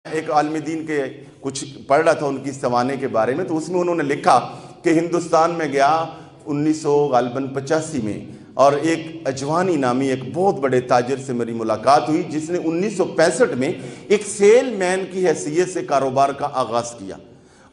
एक आलिम दीन के कुछ पढ़ रहा था उनकी ज़माने के बारे में, तो उसमें उन्होंने लिखा कि हिंदुस्तान में गया 1985 में, और एक अजवानी नामी एक बहुत बड़े ताजिर से मेरी मुलाकात हुई जिसने 1965 में एक सेलमैन की हैसियत से कारोबार का आगाज़ किया।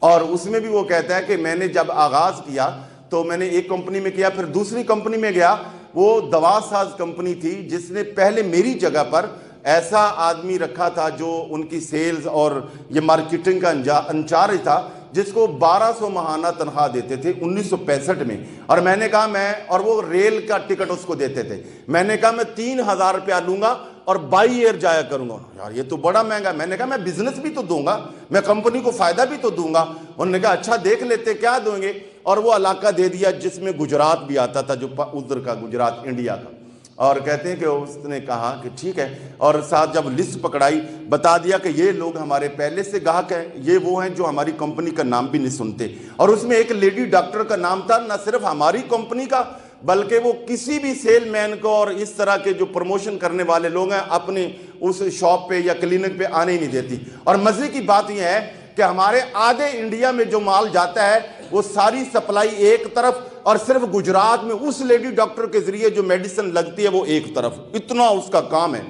और उसमें भी वो कहता है कि मैंने जब आगाज़ किया तो मैंने एक कंपनी में किया, फिर दूसरी कंपनी में गया। वो दवा साज कंपनी थी जिसने पहले मेरी जगह पर ऐसा आदमी रखा था जो उनकी सेल्स और ये मार्केटिंग का इंचार्ज था, जिसको 1200 महाना तनख्वाह देते थे 1965 में। और मैंने कहा मैं, और वो रेल का टिकट उसको देते थे, मैंने कहा मैं 3000 रुपया लूंगा और बाई एयर जाया करूंगा। यार ये तो बड़ा महंगा। मैंने कहा मैं बिजनेस भी तो दूंगा, मैं कंपनी को फायदा भी तो दूंगा। उन्होंने कहा अच्छा देख लेते क्या दोगे, और वो इलाका दे दिया जिसमें गुजरात भी आता था, जो उधर का गुजरात इंडिया का। और कहते हैं कि उसने कहा कि ठीक है, और साथ जब लिस्ट पकड़ाई बता दिया कि ये लोग हमारे पहले से ग्राहक हैं, ये वो हैं जो हमारी कंपनी का नाम भी नहीं सुनते। और उसमें एक लेडी डॉक्टर का नाम था, न सिर्फ हमारी कंपनी का बल्कि वो किसी भी सेलमैन को और इस तरह के जो प्रमोशन करने वाले लोग हैं अपने उस शॉप पे या क्लिनिक पे आने ही नहीं देती। और मजे की बात यह है कि हमारे आधे इंडिया में जो माल जाता है वो सारी सप्लाई एक तरफ, और सिर्फ गुजरात में उस लेडी डॉक्टर के जरिए जो मेडिसिन लगती है वो एक तरफ। इतना उसका काम है,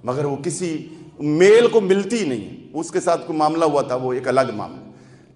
मगर वो किसी मेल को मिलती ही नहीं। उसके साथ कोई मामला हुआ था, वो एक अलग मामला।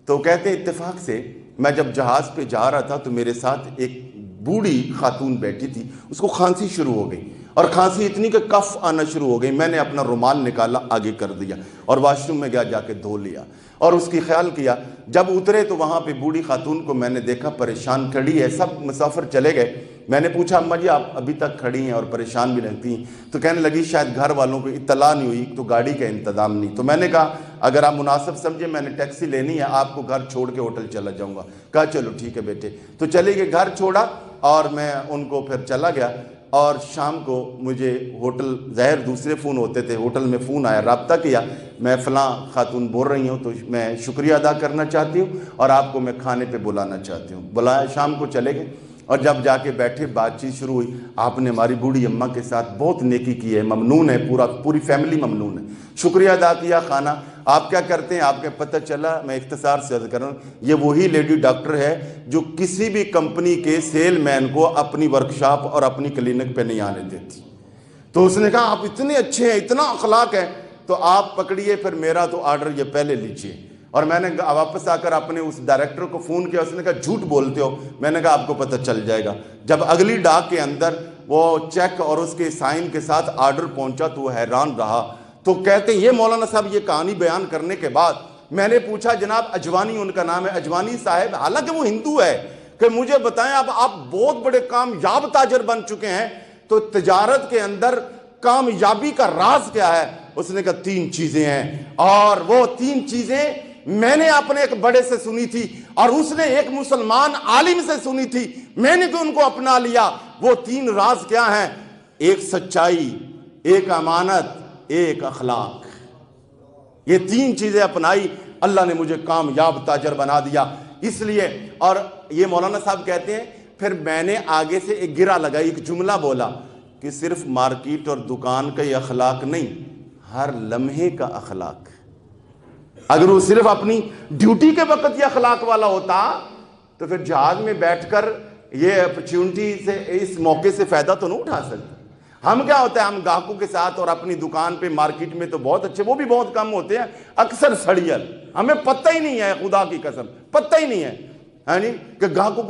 तो कहते हैं इत्तेफाक से मैं जब जहाज पे जा रहा था तो मेरे साथ एक बूढ़ी खातून बैठी थी, उसको खांसी शुरू हो गई, और खांसी इतनी कि कफ आना शुरू हो गई। मैंने अपना रुमाल निकाला, आगे कर दिया, और वॉशरूम में गया, जाके धो लिया, और उसकी ख्याल किया। जब उतरे तो वहाँ पे बूढ़ी खातून को मैंने देखा परेशान खड़ी है। सब मुसाफिर चले गए। मैंने पूछा अम्मा जी आप अभी तक खड़ी हैं और परेशान भी लगती हैं? तो कहने लगी शायद घर वालों को इत्तला नहीं हुई, तो गाड़ी का इंतज़ाम नहीं। तो मैंने कहा अगर आप मुनासिब समझे मैंने टैक्सी लेनी है, आपको घर छोड़ के होटल चला जाऊँगा। कहा चलो ठीक है बेटे। तो चले गए, घर छोड़ा और मैं उनको फिर चला गया। और शाम को मुझे होटल, ज़ाहिर दूसरे फ़ोन होते थे, होटल में फ़ोन आया, रब्ता किया, मैं फ़लाँ खातून बोल रही हूँ, तो मैं शुक्रिया अदा करना चाहती हूँ और आपको मैं खाने पे बुलाना चाहती हूँ। बुलाया, शाम को चले गए, और जब जाके बैठे बातचीत शुरू हुई। आपने हमारी बूढ़ी अम्मा के साथ बहुत नेकी की है, ममनून है, पूरी फैमिली ममनून है, शुक्रिया अदा किया। खाना आप क्या करते हैं? आपके पता चला, मैं इख्तिसार से अर्ज़ कर रहा हूँ, ये वही लेडी डॉक्टर है जो किसी भी कंपनी के सेलमैन को अपनी वर्कशॉप और अपनी क्लिनिक पे नहीं आने देती। तो उसने कहा आप इतने अच्छे हैं, इतना अखलाक है, तो आप पकड़िए फिर मेरा तो ऑर्डर ये पहले लीजिए। और मैंने वापस आकर अपने उस डायरेक्टर को फ़ोन किया, उसने कहा झूठ बोलते हो। मैंने कहा आपको पता चल जाएगा। जब अगली डाक के अंदर वो चेक और उसके साइन के साथ ऑर्डर पहुंचा तो वो हैरान रहा। तो कहते हैं ये मौलाना साहब ये कहानी बयान करने के बाद मैंने पूछा जनाब अजवानी उनका नाम है, अजवानी साहब, हालांकि वो हिंदू है, कि मुझे बताएं अब आप बहुत बड़े कामयाब ताजर बन चुके हैं, तो तिजारत के अंदर कामयाबी का राज क्या है? उसने कहा 3 चीजें हैं, और वो 3 चीजें मैंने अपने एक बड़े से सुनी थी और उसने एक मुसलमान आलिम से सुनी थी, मैंने भी उनको अपना लिया। वो 3 राज क्या हैं? एक सच्चाई, एक अमानत, एक अखलाक। ये 3 चीजें अपनाई, अल्लाह ने मुझे कामयाब ताजर बना दिया। इसलिए, और ये मौलाना साहब कहते हैं फिर मैंने आगे से एक गिरा लगाई, एक जुमला बोला कि सिर्फ मार्केट और दुकान का ये अखलाक नहीं, हर लम्हे का अखलाक। अगर वो सिर्फ अपनी ड्यूटी के वक्त ये अखलाक वाला होता तो फिर जहाज में बैठकर ये अपॉर्चुनिटी से, इस मौके से फायदा तो नहीं उठा सकते। हम क्या होता है, हम ग्राहकों के साथ और अपनी दुकान पे मार्केट में तो बहुत अच्छे, वो भी बहुत कम होते हैं, अक्सर सड़ियल, हमें पता ही नहीं है, खुदा की कसम पता ही नहीं है, यानी कि ग्राहकों को